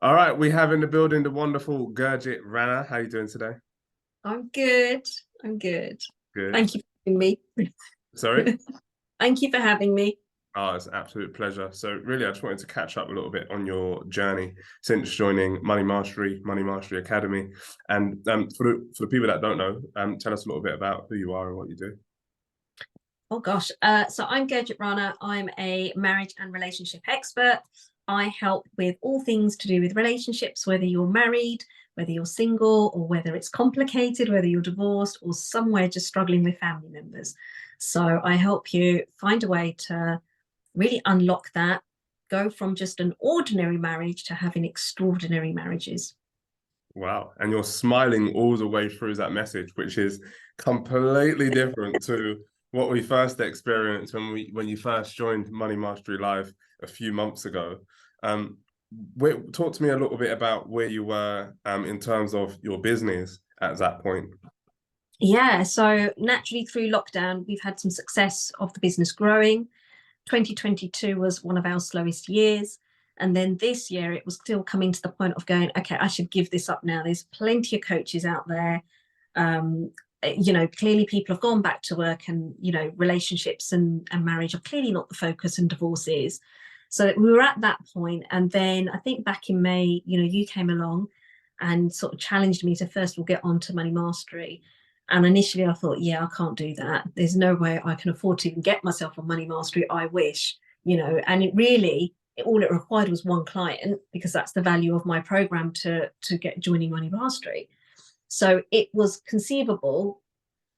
All right, we have in the building the wonderful Gurjit Rana. How you doing today? I'm good. I'm good. Good. Thank you for having me. Sorry? Thank you for having me. Oh, it's an absolute pleasure. So really, I just wanted to catch up a little bit on your journey since joining Money Mastery Academy. And for the people that don't know, tell us a little bit about who you are and what you do. Oh gosh. So I'm Gurjit Rana. I'm a marriage and relationship expert. I help with all things to do with relationships, whether you're married, whether you're single, or whether it's complicated, whether you're divorced, or somewhere just struggling with family members. So I help you find a way to really unlock that, go from just an ordinary marriage to having extraordinary marriages. Wow. And you're smiling all the way through that message, which is completely different to what we first experienced when you first joined Money Mastery Live a few months ago. Um, Talk to me a little bit about where you were in terms of your business at that point. Yeah, so naturally through lockdown, we've had some success of the business growing. 2022 was one of our slowest years. And then this year, it was still coming to the point of going, okay, I should give this up now. There's plenty of coaches out there. Um, clearly people have gone back to work and, relationships and marriage are clearly not the focus and divorce is. So we were at that point. And then I think back in May, you came along and sort of challenged me to first of all get on to money mastery. And initially I thought, yeah, I can't do that. There's no way I can afford to even get myself on money mastery. I wish, and it really, all it required was one client because that's the value of my program to get joining money mastery. So it was conceivable,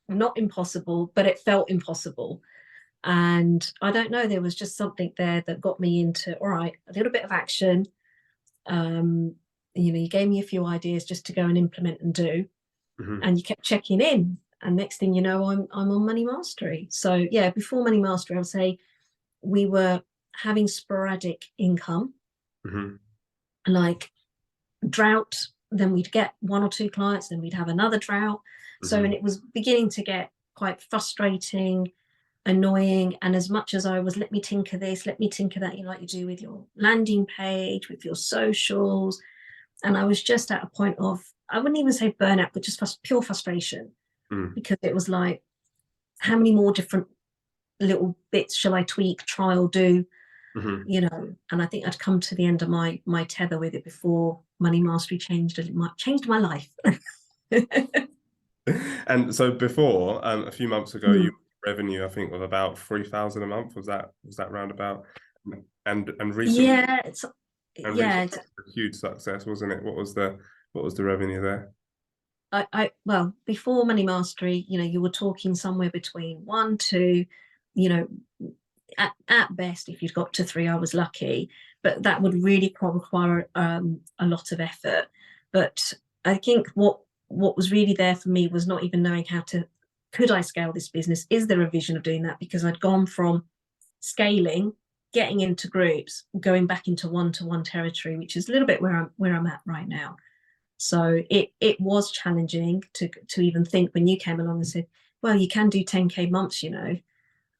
not impossible, but it felt impossible. And I don't know, there was just something there that got me into, all right, a little bit of action. Um, you gave me a few ideas just to go and implement and do, Mhm. and you kept checking in. And next thing you know, I'm on money mastery. So yeah, before money mastery, I would say we were having sporadic income, Mhm. like drought. Then we'd get one or two clients, then we'd have another drought. So, and Mhm. it was beginning to get quite frustrating, annoying. And as much as I was, let me tinker this, let me tinker that, like you do with your landing page, with your socials. And I was just at a point of, I wouldn't even say burnout, but just pure frustration, Mhm. because it was like, how many more different little bits shall I tweak, try or do? Mhm. And I think I'd come to the end of my tether with it before money mastery changed my life. And so before, a few months ago, you Mm. revenue I think of about 3,000 a month. Was that roundabout? And recently, Yeah, recently it's a huge success, wasn't it? What was the revenue there? I well, before money mastery, you were talking somewhere between one to, you know at best, if you'd got to three, I was lucky, but that would really require a lot of effort. But I think what was really there for me was not even knowing how to, could I scale this business? Is there a vision of doing that? Because I'd gone from scaling, getting into groups, going back into one-to-one territory, which is a little bit where I'm at right now. So it was challenging to even think when you came along and said, well, you can do 10K months,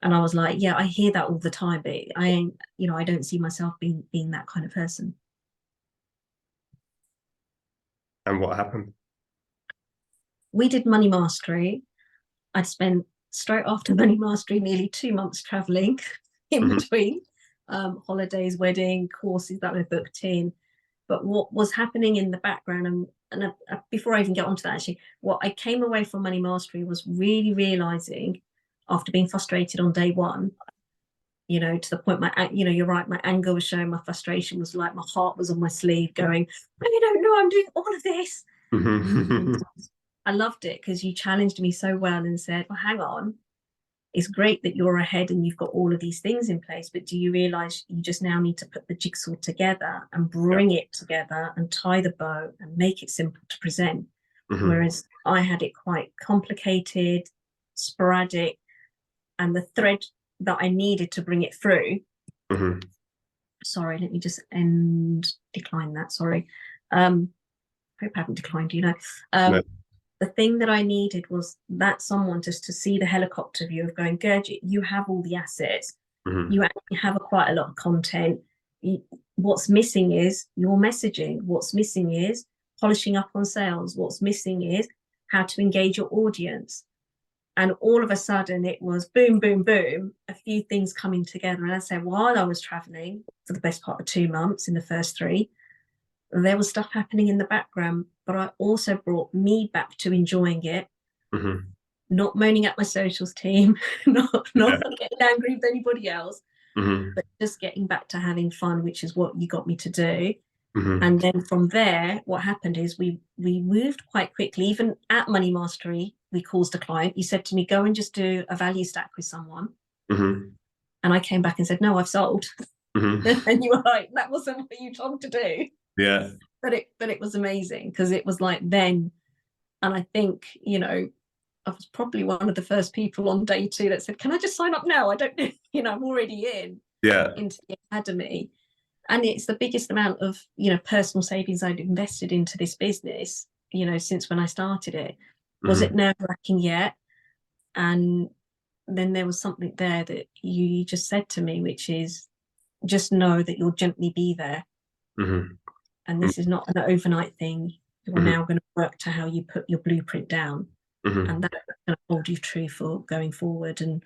and I was like, yeah, I hear that all the time, but I ain't, I don't see myself being that kind of person. And what happened? We did money mastery. I'd spent straight after money mastery nearly 2 months traveling in Mhm. between holidays, wedding, courses that were booked in. But what was happening in the background, and before I even get onto that, actually, what I came away from money mastery was really realizing, after being frustrated on day one, to the point you're right, my anger was showing, my frustration was like my heart was on my sleeve going, I don't know, I'm doing all of this. And Mhm. I loved it because you challenged me so well and said, well, hang on, it's great that you're ahead and you've got all of these things in place, but do you realize you just now need to put the jigsaw together and Yeah. bring it together and tie the bow and make it simple to present? Mhm. Whereas I had it quite complicated, sporadic, and the thread that I needed to bring it through. Mhm. Sorry, let me just decline that. Sorry. Hope I haven't declined, No. Um, the thing that I needed was that someone just to see the helicopter view of going, Gurjit, you have all the assets. Mhm. You actually have quite a lot of content. what's missing is your messaging. What's missing is polishing up on sales. What's missing is how to engage your audience. And all of a sudden it was boom, boom, boom, a few things coming together. And I said, while I was traveling for the best part of 2 months in the first 3, there was stuff happening in the background, but I also brought me back to enjoying it, not moaning at my socials team, not getting angry with anybody else, but just getting back to having fun, which is what you got me to do. And then from there, what happened is we moved quite quickly. Even at Money Mastery, we caused a client. You said to me, go and just do a value stack with someone. And I came back and said, no, I've sold. And you were like, that wasn't what you told to do. Yeah. But it was amazing, because it was like then, and I think, you know, I was probably one of the first people on day 2 that said, can I just sign up now? I don't know, you know, I'm already into the academy. And it's the biggest amount of, you know, personal savings I'd invested into this business, you know, since when I started it. Was it nerve-wracking yet? And then there was something there that you just said to me, which is just know that you'll gently be there. And this is not an overnight thing. You're now going to work to how you put your blueprint down. And that's going to hold you true for going forward. And,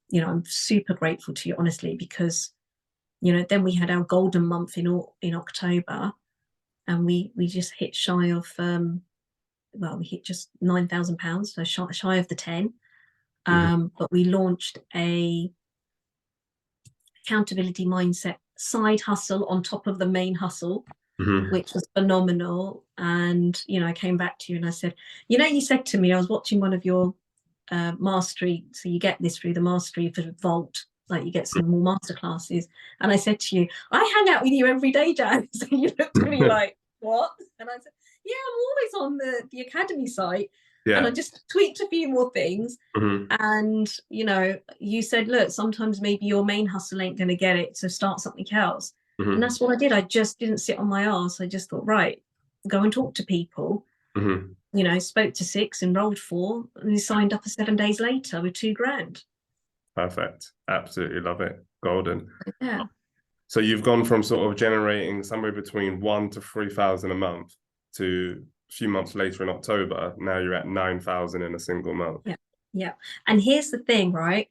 you know, I'm super grateful to you, honestly, because, you know, then we had our golden month in October, and we just hit shy of, we hit just £9,000, so shy of the 10. But we launched a accountability mindset side hustle on top of the main hustle, which was phenomenal. And, you know, I came back to you and I said, you know, you said to me, I was watching one of your mastery, so you get this through the mastery for Vault, like you get some more masterclasses. And I said to you, I hang out with you every day, Jan. So you looked at me like, what? And I said, yeah, I'm always on the academy site. And I just tweaked a few more things. And, you know, you said, look, sometimes maybe your main hustle ain't going to get it, so start something else. And that's what I did. I just didn't sit on my arse. I just thought, right, go and talk to people. You know, spoke to 6, enrolled 4, and he signed up 7 days later with $2,000. Perfect. Absolutely love it. Golden. Yeah. So you've gone from sort of generating somewhere between 1,000 to 3,000 a month to a few months later in October, now you're at 9,000 in a single month. Yeah. And here's the thing, right?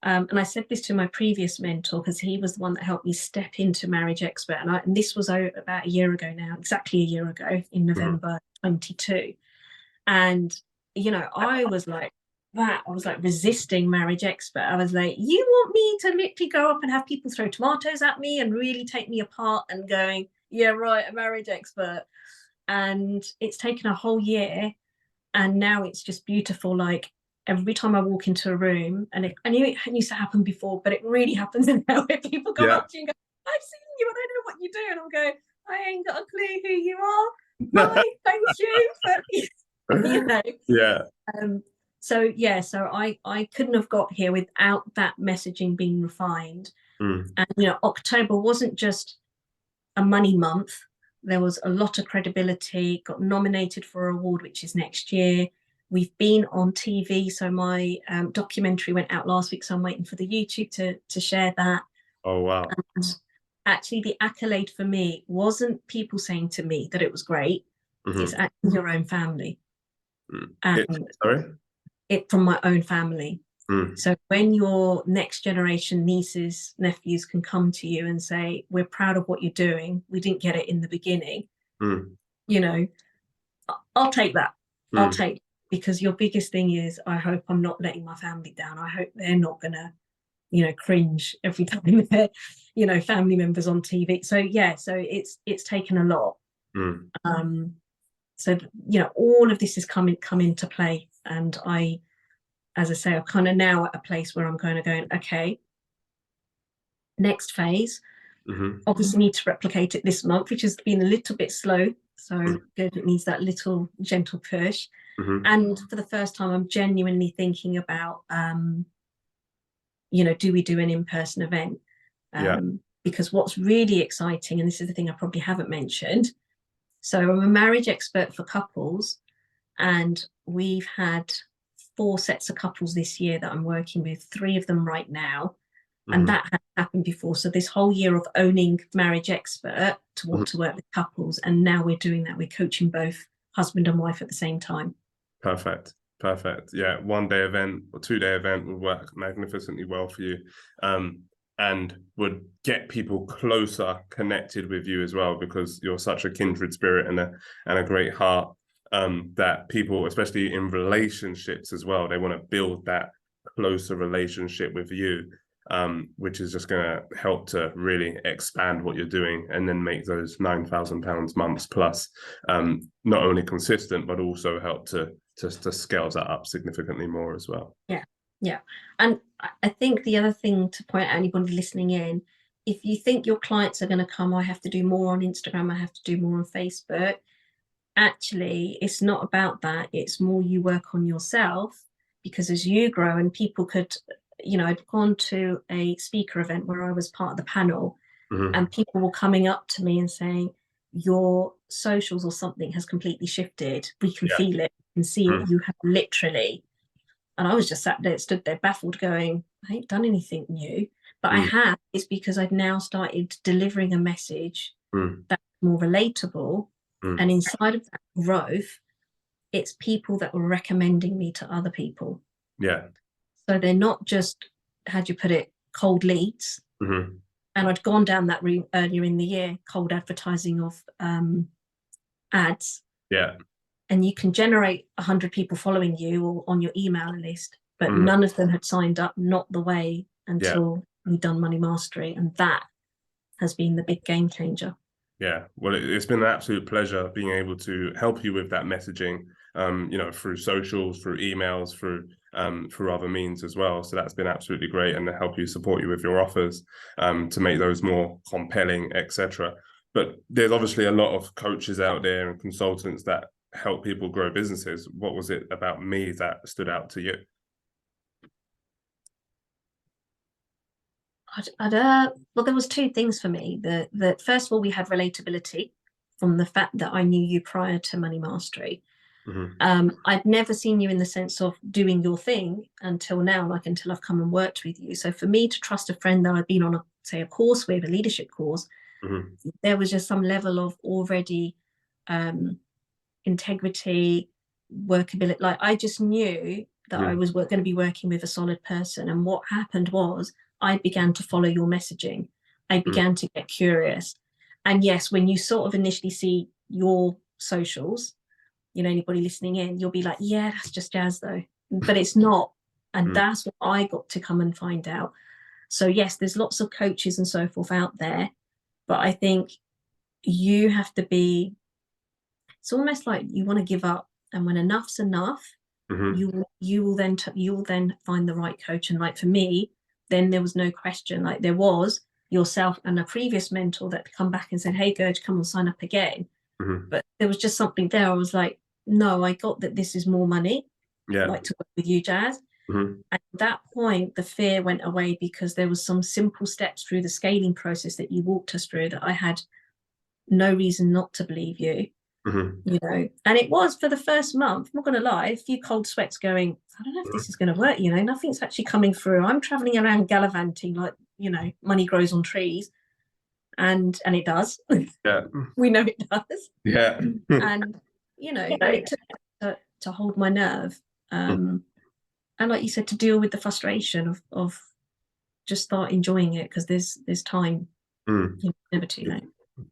And I said this to my previous mentor, because he was the one that helped me step into Marriage Expert. And this was about a year ago now, exactly a year ago, in November 22. And, you know, I was like resisting Marriage Expert. I was like, you want me to literally go up and have people throw tomatoes at me and really take me apart, and going, yeah, right, a Marriage Expert. And it's taken a whole year. And now it's just beautiful. Like, every time I walk into a room, and it used to happen before, but it really happens now, where people come up to you and go, I've seen you, I don't know what you do. And I'm going, I ain't got a clue who you are. Hi, thank you. But, you know. So I couldn't have got here without that messaging being refined. And, you know, October wasn't just a money month. There was a lot of credibility, got nominated for an award, which is next year. We've been on TV. So my documentary went out last week, so I'm waiting for the YouTube to share that. Oh, wow. And actually, the accolade for me wasn't people saying to me that it was great. It's actually your own family. It from my own family. So when your next generation nieces, nephews can come to you and say, we're proud of what you're doing, we didn't get it in the beginning, you know, I'll take that. I'll take, because your biggest thing is, I hope I'm not letting my family down. I hope they're not gonna, you know, cringe every time they're, you know, family members on TV. So yeah, so it's taken a lot. So, you know, all of this has come into play. And as I say, I'm kind of now at a place where I'm going, okay, next phase. Obviously need to replicate it this month, which has been a little bit slow. So good, it needs that little gentle push. And for the first time, I'm genuinely thinking about, you know, do we do an in-person event? Because what's really exciting, and this is the thing I probably haven't mentioned, so I'm a marriage expert for couples, and we've had 4 sets of couples this year that I'm working with, 3 of them right now. And that had happened before. So this whole year of owning Marriage Expert to want to work with couples, and now we're doing that. We're coaching both husband and wife at the same time. Perfect. Yeah, 1 day event or 2 day event would work magnificently well for you, and would get people closer connected with you as well, because you're such a kindred spirit and a great heart, that people, especially in relationships as well, they want to build that closer relationship with you, which is just going to help to really expand what you're doing, and then make those £9,000 months plus not only consistent, but also help to scale that up significantly more as well. Yeah. And I think the other thing to point out, anybody listening in, if you think your clients are going to come, I have to do more on Instagram, I have to do more on Facebook, actually, it's not about that. It's more you work on yourself, because as you grow, and people could, I'd gone to a speaker event where I was part of the panel, and people were coming up to me and saying, your socials or something has completely shifted. We can feel it, we can see it. You have literally. And I was just stood there baffled, going, I ain't done anything new. But I have. It's because I've now started delivering a message that's more relatable. And inside of that growth, it's people that were recommending me to other people. Yeah. So they're not just, how'd you put it, cold leads. And I'd gone down that route earlier in the year, cold advertising of ads. Yeah. And you can generate 100 people following you or on your email list, but none of them had signed up, not the way, until we'd done Money Mastery. And that has been the big game changer. Yeah, well, it's been an absolute pleasure being able to help you with that messaging, through socials, through emails, through other means as well. So that's been absolutely great, and to help you, support you with your offers, to make those more compelling, etc. But there's obviously a lot of coaches out there and consultants that help people grow businesses. What was it about me that stood out to you? Well, there was two things for me. The first of all, we had relatability from the fact that I knew you prior to Money Mastery. I'd never seen you in the sense of doing your thing until now, until I've come and worked with you. So for me to trust a friend that I'd been on a course with, a leadership course, there was just some level of already integrity, workability. Like, I just knew that I was going to be working with a solid person. And what happened was, I began to follow your messaging. I began to get curious. And yes, when you sort of initially see your socials, anybody listening in, you'll be like, yeah, that's just jazz though. But it's not. And that's what I got to come and find out. So yes, there's lots of coaches and so forth out there, but I think you have to be, it's almost like you want to give up. And when enough's enough, you will then find the right coach. And like for me, then there was no question. Like, there was yourself and a previous mentor that come back and said, hey, Gurj, come and sign up again. But there was just something there. I was like, no, I got that this is more money. Like to work with you, Jazz. And at that point, the fear went away, because there was some simple steps through the scaling process that you walked us through that I had no reason not to believe you. And it was, for the first month, I'm not going to lie, a few cold sweats going, I don't know if this is going to work, nothing's actually coming through. I'm traveling around gallivanting like, money grows on trees, and it does. We know it does. And and it took to hold my nerve, and like you said, to deal with the frustration of just start enjoying it, because there's time. Never too late.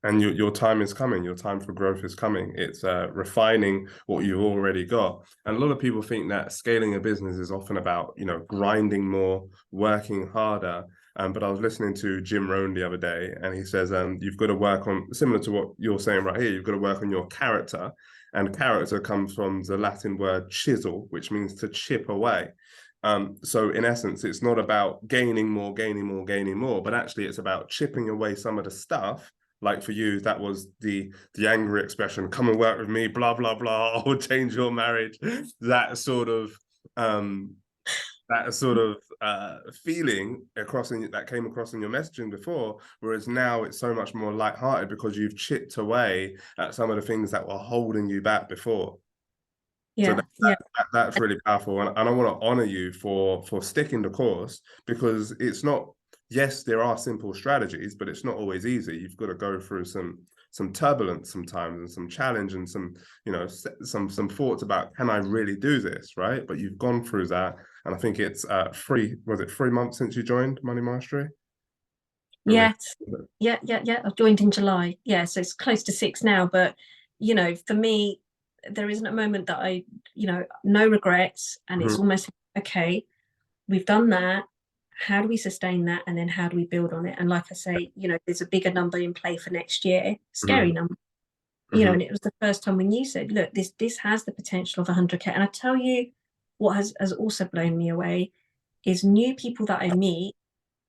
And your time is coming. Your time for growth is coming. It's refining what you've already got. And a lot of people think that scaling a business is often about, grinding more, working harder. But I was listening to Jim Rohn the other day, and he says, you've got to work on, similar to what you're saying right here, you've got to work on your character. And character comes from the Latin word chisel, which means to chip away. So in essence, it's not about gaining more, but actually it's about chipping away some of the stuff. Like for you, that was the angry expression, come and work with me, blah, blah, blah, or change your marriage. That sort of feeling that came across in your messaging before, whereas now it's so much more lighthearted, because you've chipped away at some of the things that were holding you back before. So that's really powerful. And I want to honor you for sticking the course, because it's not yes, there are simple strategies, but it's not always easy. You've got to go through some turbulence sometimes, and some challenge, and some, you know, some thoughts about, can I really do this, right? But you've gone through that, and I think it's was it 3 months since you joined Money Mastery? Yes. Yeah. I've joined in July. Yeah, so it's close to 6 now. But you know, for me, there isn't a moment that I, you know, no regrets, and it's almost okay. We've done that. How do we sustain that, and then how do we build on it? And like I say, you know, there's a bigger number in play for next year. Scary number. You know, and it was the first time when you said, look, this has the potential of 100K. And I tell you what has also blown me away is new people that I meet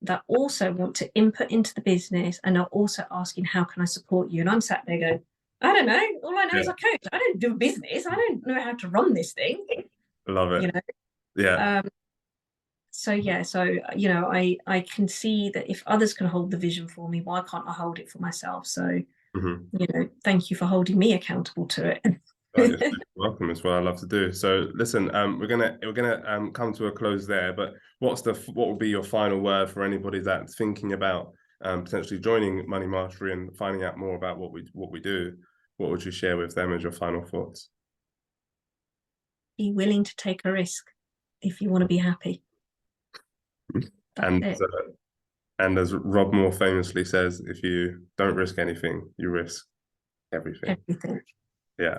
that also want to input into the business and are also asking, how can I support you? And I'm sat there going, I don't know. All I know is I coach. I don't do a business. I don't know how to run this thing. Love it. You know? Yeah. So yeah, so you know, I can see that if others can hold the vision for me, why can't I hold it for myself? So you know, thank you for holding me accountable to it. Oh, you're welcome. It's what I love to do. So listen, we're gonna come to a close there. But what would be your final word for anybody that's thinking about potentially joining Money Mastery and finding out more about what we do? What would you share with them as your final thoughts? Be willing to take a risk if you want to be happy. And as Rob Moore famously says, if you don't risk anything, you risk everything. Yeah.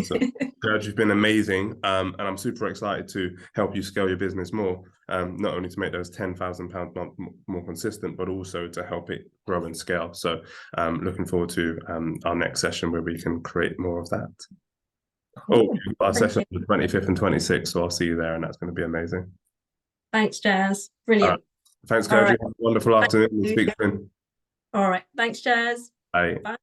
So, Gurj, you've been amazing, and I'm super excited to help you scale your business more, not only to make those £10,000 month more consistent, but also to help it grow and scale. So looking forward to our next session where we can create more of that. Cool. Oh, we've got a session on the 25th and 26th, so I'll see you there, and that's going to be amazing. Thanks, Jazz. Brilliant. Thanks, Gurj. Right. Wonderful afternoon. We'll speak soon. All right. Thanks, Jazz. Bye. Bye.